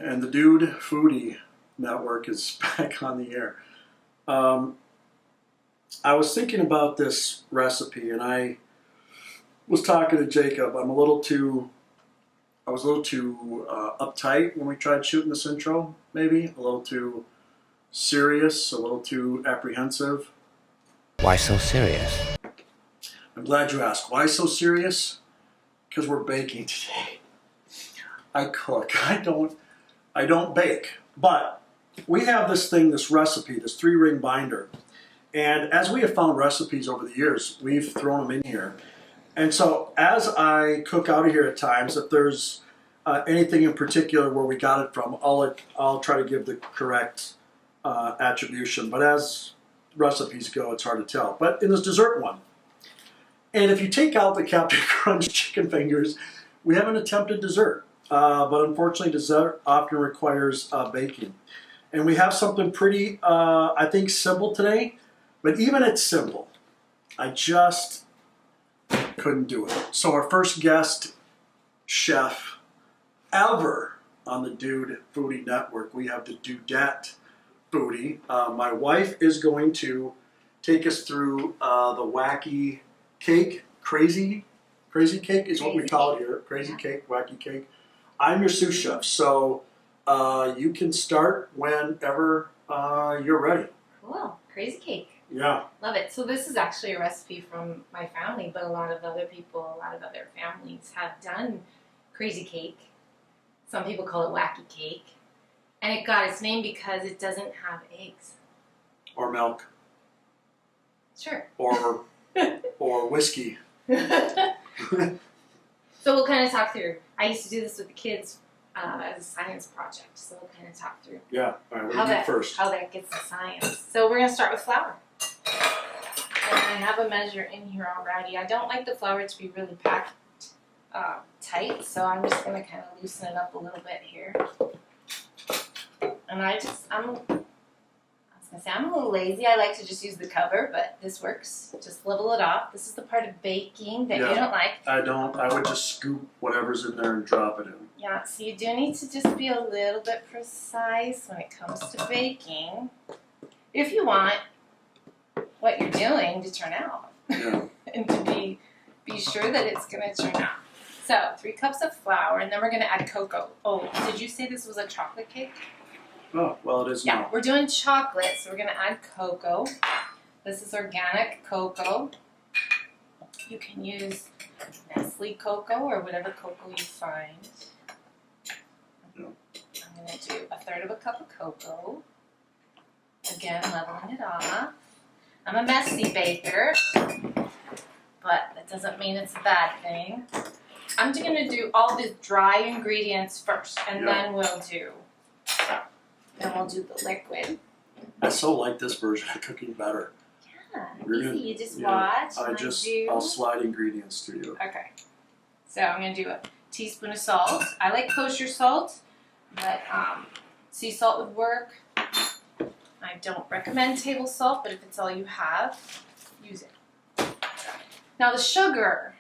and the Dude Foodie Network is back on the air. I was thinking about this recipe, and I was talking to Jacob. I was a little too uptight when we tried shooting this intro, maybe. A little too serious, a little too apprehensive. Why so serious? I'm glad you asked. Why so serious? Because we're baking today. I cook. I don't bake. But we have this recipe, this 3-ring binder. And as we have found recipes over the years, we've thrown them in here. And so as I cook out of here at times, if there's anything in particular where we got it from, I'll try to give the correct attribution. But as recipes go, it's hard to tell. But in this dessert one, and if you take out the Captain Crunch chicken fingers, we have an attempted dessert. But unfortunately, dessert often requires baking. And we have something pretty, I think, simple today. But even it's simple, I just couldn't do it. So our first guest chef ever on the Dude Foodie Network, we have the Dudette Foodie. My wife is going to take us through the wacky cake, crazy cake is what we call it here. Crazy cake, wacky cake. I'm your sous chef, so you can start whenever you're ready. Cool, crazy cake. Yeah. Love it. So this is actually a recipe from my family, but a lot of other families have done crazy cake. Some people call it wacky cake. And it got its name because it doesn't have eggs. Or milk. Sure. Or whiskey. So we'll kind of talk through. I used to do this with the kids as a science project. So we'll kind of talk through. Yeah. All right, what do you do first? How that gets to science. So we're going to start with flour. And I have a measure in here already. I don't like the flour to be really packed tight, so I'm just going to kind of loosen it up a little bit here. And I'm a little lazy. I like to just use the cover, but this works. Just level it off. This is the part of baking that you don't like. I would just scoop whatever's in there and drop it in. Yeah, so you do need to just be a little bit precise when it comes to baking. If you want what you're doing to turn out. Yeah. And to be sure that it's going to turn out. So 3 cups of flour, and then we're going to add cocoa. Oh, did you say this was a chocolate cake? Oh, well, it is Yeah, now. we're doing chocolate, so we're going to add cocoa. This is organic cocoa. You can use Nestle cocoa or whatever cocoa you find. Yeah. I'm going to do 1/3 cup of cocoa. Again, leveling it off. I'm a messy baker, but that doesn't mean it's a bad thing. I'm just going to do all the dry ingredients first, and then we'll do the liquid. I so like this version of cooking better. Yeah, Really? easy. You just watch. I'll slide ingredients to you. Okay. So I'm going to do a teaspoon of salt. I like kosher salt, but sea salt would work. I don't recommend table salt, but if it's all you have, use it. Now the sugar.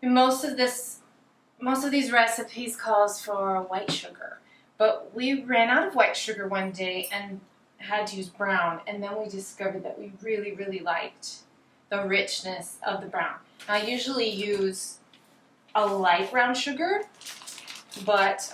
Most of these recipes calls for white sugar, but we ran out of white sugar one day and had to use brown, and then we discovered that we really, really liked the richness of the brown. Now, I usually use a light brown sugar, but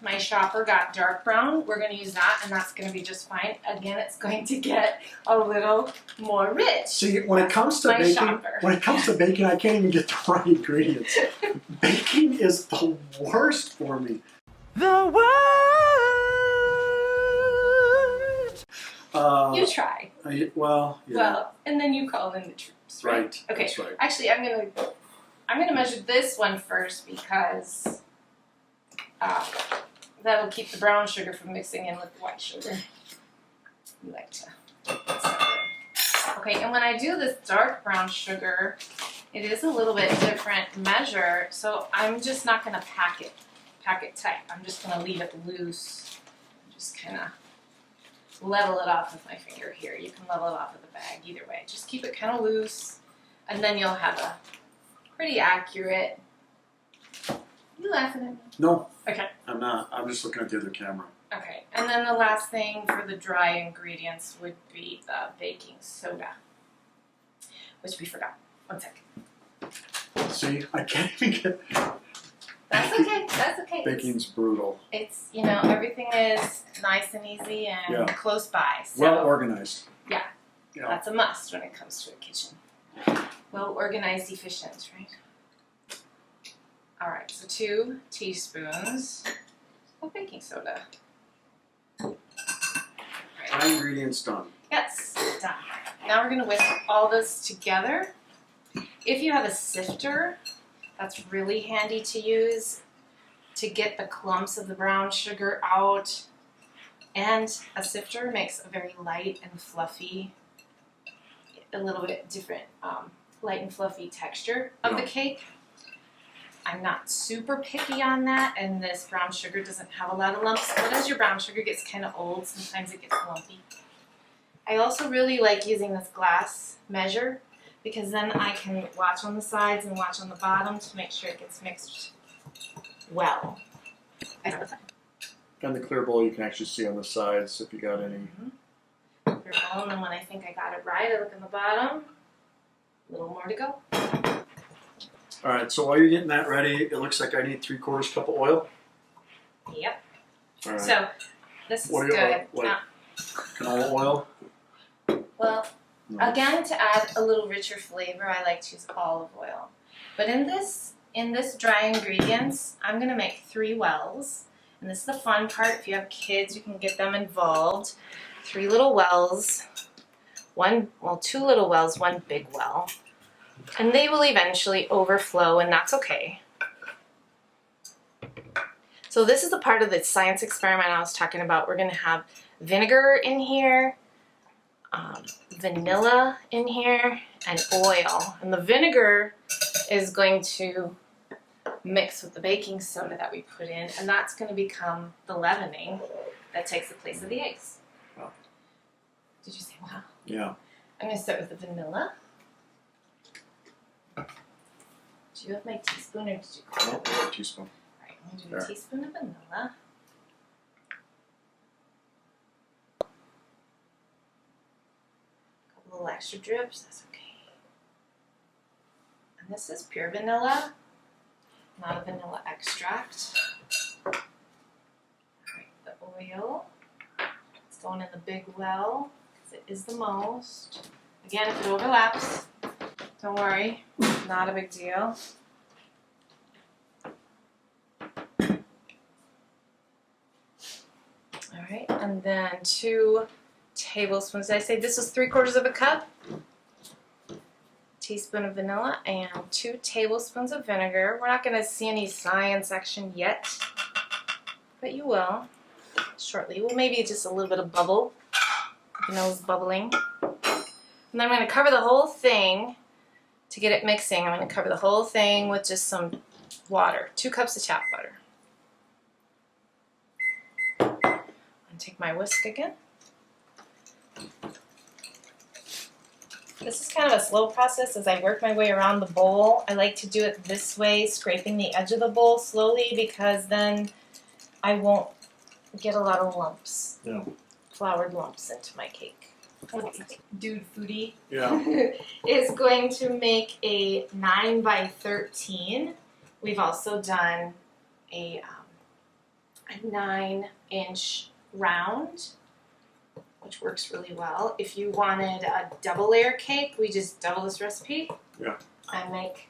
my shopper got dark brown. We're going to use that, and that's going to be just fine. Again, it's going to get a little more rich. See, when it comes to baking, I can't even get the right ingredients. Baking is the worst for me. The worst! You try. Well, and then you call in the troops, right? Right. Okay. That's right. Actually, I'm gonna measure this one first because that'll keep the brown sugar from mixing in with the white sugar. You like to. Okay, and when I do this dark brown sugar, it is a little bit different measure, so I'm just not gonna pack it tight. I'm just gonna leave it loose. Just kind of level it off with my finger here. You can level it off with a bag, either way. Just keep it kind of loose, and then you'll have a pretty accurate. You laughing at me? No. Okay. I'm not. I'm just looking at the other camera. Okay. And then the last thing for the dry ingredients would be the baking soda, which we forgot. 1 second. See, I can't even get. That's okay. That's okay. Baking's brutal. It's everything is nice and easy and close by. So Well organized. Yeah. Yeah. That's a must when it comes to a kitchen. Well organized, efficient, right? All right. So 2 teaspoons of baking soda. Dry ingredients done. Yes, done. Now we're going to whisk all this together. If you have a sifter, that's really handy to use to get the clumps of the brown sugar out. And a sifter makes a very light and fluffy, a little bit different light and fluffy texture of the cake. I'm not super picky on that, and this brown sugar doesn't have a lot of lumps. But as your brown sugar gets kind of old, sometimes it gets lumpy. I also really like using this glass measure because then I can watch on the sides and watch on the bottom to make sure it gets mixed well. And the clear bowl you can actually see on the sides if you got any. Clear bowl, and then when I think I got it right, I look in the bottom. A little more to go. All right, so while you're getting that ready, it looks like I need 3/4 cup of oil. Yep. All right. So this is What do you- good. what? Canola oil? Well, No. again, to add a little richer flavor, I like to use olive oil. But in this dry ingredients, I'm gonna make 3 wells. And this is the fun part. If you have kids, you can get them involved. 3 little wells. 2 little wells, 1 big well. And they will eventually overflow, and that's okay. So this is the part of the science experiment I was talking about. We're going to have vinegar in here, vanilla in here, and oil. And the vinegar is going to mix with the baking soda that we put in, and that's going to become the leavening that takes the place of the eggs. Wow. Did you say wow? Yeah. I'm going to start with the vanilla. Do you have my teaspoon or did you call it? Oh, a teaspoon. Alright, I'm going to do a teaspoon of vanilla. A couple little extra drips, that's okay. And this is pure vanilla, not a vanilla extract. Alright, the oil. It's going in the big well, because it is the most. Again, if it overlaps, don't worry, not a big deal. Alright, and then 2 tablespoons. Did I say this is 3/4 of a cup? Teaspoon of vanilla and 2 tablespoons of vinegar. We're not going to see any science action yet, but you will shortly. Well, maybe just a little bit of bubble. Vanilla's bubbling. And then I'm going to cover the whole thing to get it mixing. I'm going to cover the whole thing with just some water. 2 cups of tap butter. And take my whisk again. This is kind of a slow process as I work my way around the bowl. I like to do it this way, scraping the edge of the bowl slowly, because then I won't get a lot of lumps, floured lumps into my cake. Dude Foodie is going to make a 9x13. We've also done a 9-inch round, which works really well. If you wanted a double layer cake, we just double this recipe. Yeah. And make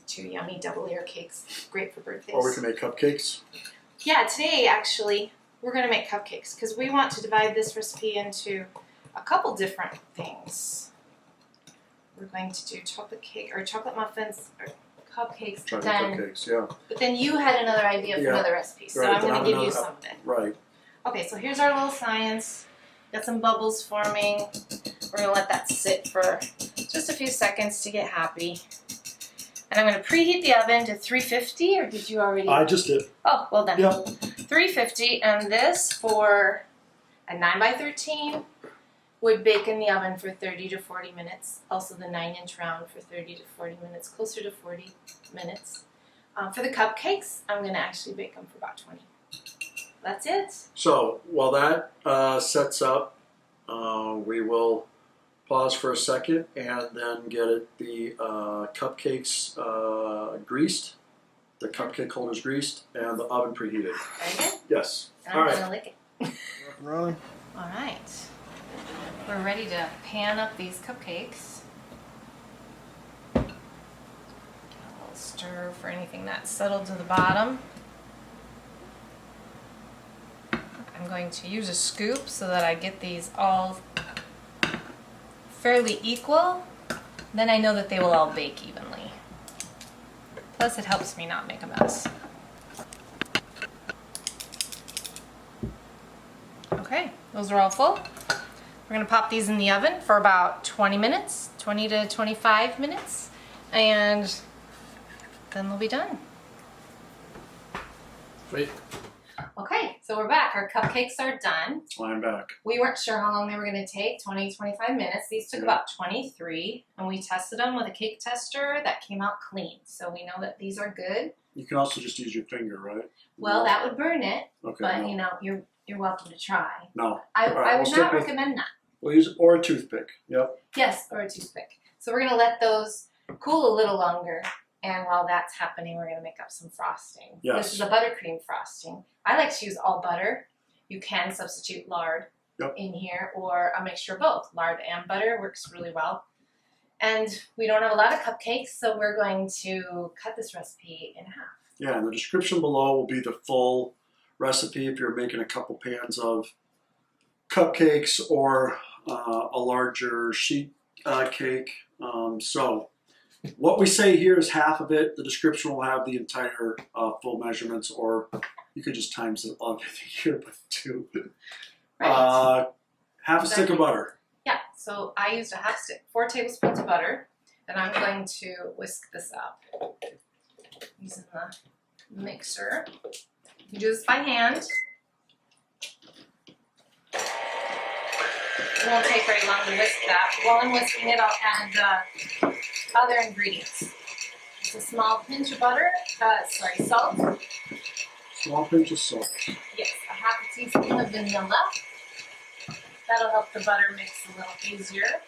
2 yummy double layer cakes. Great for birthdays. Or we can make cupcakes. Yeah, today actually we're going to make cupcakes because we want to divide this recipe into a couple different things. We're going to do chocolate cake or chocolate muffins or cupcakes. Chocolate cupcakes, yeah. But then you had another idea for another recipe, so Right, I'm going to give you some of it. Right. Okay, so here's our little science. Got some bubbles forming. We're going to let that sit for just a few seconds to get happy. And I'm going to preheat the oven to 350, or did you already? I just did. Oh, well done. Yeah. 350, and this for a 9x13 would bake in the oven for 30 to 40 minutes. Also the 9-inch round for 30 to 40 minutes, closer to 40 minutes. For the cupcakes, I'm going to actually bake them for about 20. That's it. So while that sets up, we will pause for a second and then get the cupcakes greased, the cupcake holders greased, and the oven preheated. Very good. Yes. And All I'm right. going to lick it. Rolling. All right. We're ready to pan up these cupcakes. Give it a little stir for anything that's settled to the bottom. I'm going to use a scoop so that I get these all fairly equal. Then I know that they will all bake evenly. Plus it helps me not make a mess. Okay, those are all full. We're gonna pop these in the oven for about 20 minutes, 20 to 25 minutes, and then they'll be done. Wait. Okay, so we're back. Our cupcakes are done. I'm back. We weren't sure how long they were gonna take, 20, 25 minutes. These took about 23, and we tested them with a cake tester that came out clean. So we know that these are good. You can also just use your finger, right? Well, that would burn it, Okay. but No. you know, you're welcome to try. No. I right, would we'll not stick with- recommend that. We'll use or a toothpick. Yep. Yes, or a toothpick. So we're gonna let those cool a little longer, and while that's happening, we're gonna make up some frosting. Yes. This is a buttercream frosting. I like to use all butter. You can substitute lard in here, or a mixture of both. Lard and butter works really well. And we don't have a lot of cupcakes, so we're going to cut this recipe in half. Yeah, and the description below will be the full recipe if you're making a couple pans of cupcakes or a larger sheet cake. So what we say here is half of it. The description will have the entire full measurements, or you could just times it on here by 2. Right. Half a stick of butter. Yeah, so I used a half stick, 4 tablespoons of butter, and I'm going to whisk this up using the mixer. You do this by hand. It won't take very long to whisk that. While I'm whisking it, I'll add other ingredients. It's a small pinch of butter, salt. Small pinch of salt. Yes, a half a teaspoon of vanilla. That'll help the butter mix a little easier.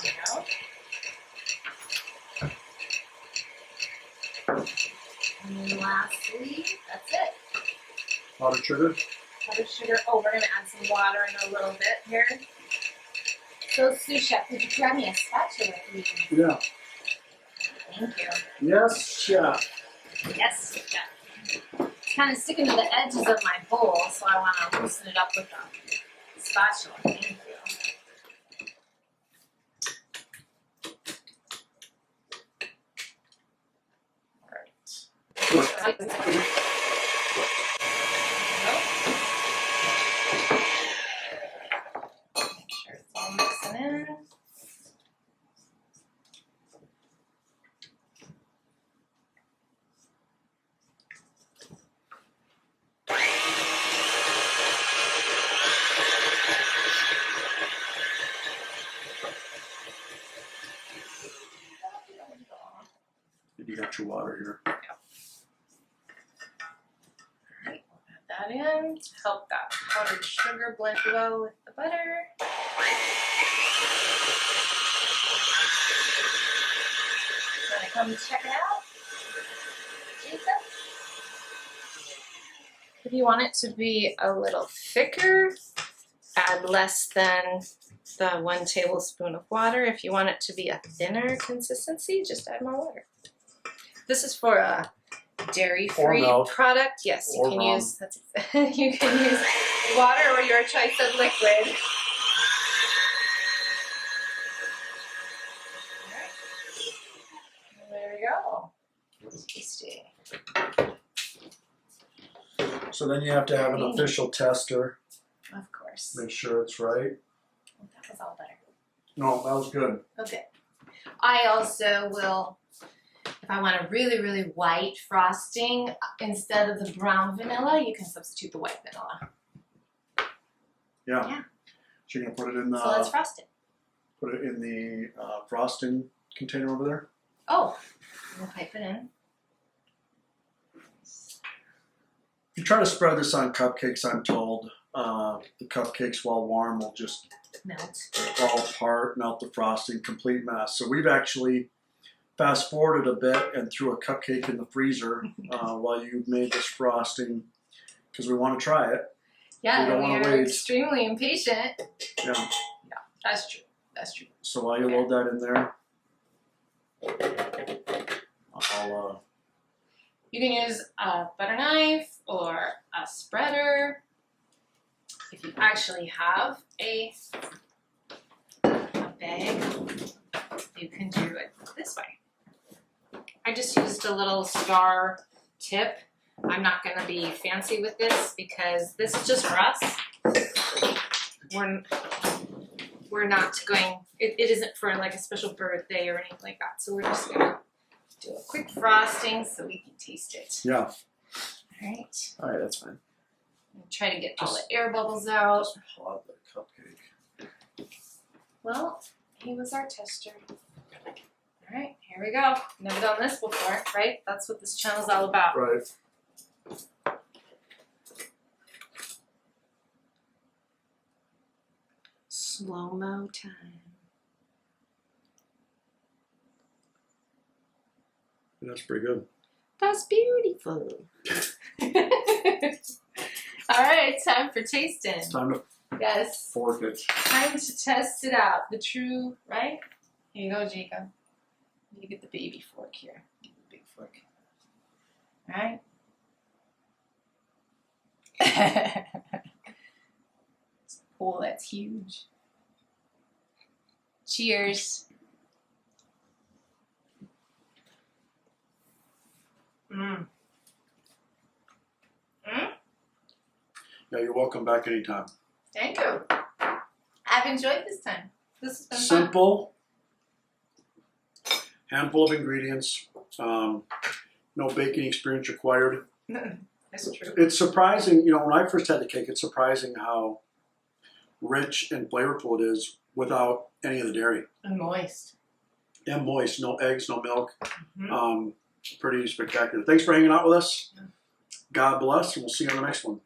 There we go. And then lastly, that's it. Powdered sugar. Powdered sugar. Oh, we're going to add some water in a little bit here. So, sous chef, could you grab me a spatula, please? Yeah. Thank you. Yes, chef. Yes, chef. It's kind of sticking to the edges of my bowl, so I want to loosen it up with a spatula. Thank you. Make sure it's all mixing in. You got your water here. Alright, we'll add that in to help that powdered sugar blend well with the butter. Wanna come check it out? Jacob? If you want it to be a little thicker, add less than the 1 tablespoon of water. If you want it to be a thinner consistency, just add more water. This is for a dairy-free product. Yes, you can use you can use water or your choice of liquid. Alright. There we go. Tasty. So then you have to have an official tester. Of course. Make sure it's right. Oh, that was all butter. No, that was good. Okay. I also will, if I want a really, really white frosting, instead of the brown vanilla, you can substitute the white vanilla. Yeah. So you're gonna put it in the So let's frost it. put it in the frosting container over there. Oh, we'll pipe it in. If you try to spread this on cupcakes, I'm told the cupcakes, while warm, will just Melt. fall apart, melt the frosting, complete mess. So we've actually fast forwarded a bit and threw a cupcake in the freezer while you made this frosting because we want to try it. Yeah, We don't we wanna are wait. extremely impatient. Yeah. That's true. That's true. So while you load that in there, I'll You can use a butter knife or a spreader. If you actually have a bag, you can do it this way. I just used a little star tip. I'm not going to be fancy with this because this is just for us. We're not going, it isn't for like a special birthday or anything like that. So we're just going to do a quick frosting so we can taste it. yeah. All right. All right, that's fine. Try to get all the air bubbles out. Just plod the cupcake. Well, he was our tester. All right, here we go. Never done this before, right? That's what this channel's all about. Right. Slow-mo time. That's pretty good. That's beautiful. All right, time for tasting. It's time to Yes, fork it. time to test it out. The true, right? Here you go, Jacob. You get the baby fork here. Get the big fork. All right. Oh, that's huge. Cheers. Mmm. Mmm. Yeah, you're welcome back anytime. Thank you. I've enjoyed this time. This has been Simple. Handful of ingredients. No baking experience required. fun. That's true. It's surprising, you know, when I first had the cake, it's surprising how rich and flavorful it is without any of the dairy. And moist. And moist, no eggs, no milk. Mhm. Pretty spectacular. Thanks for hanging out with us. God bless, and we'll see you on the next one.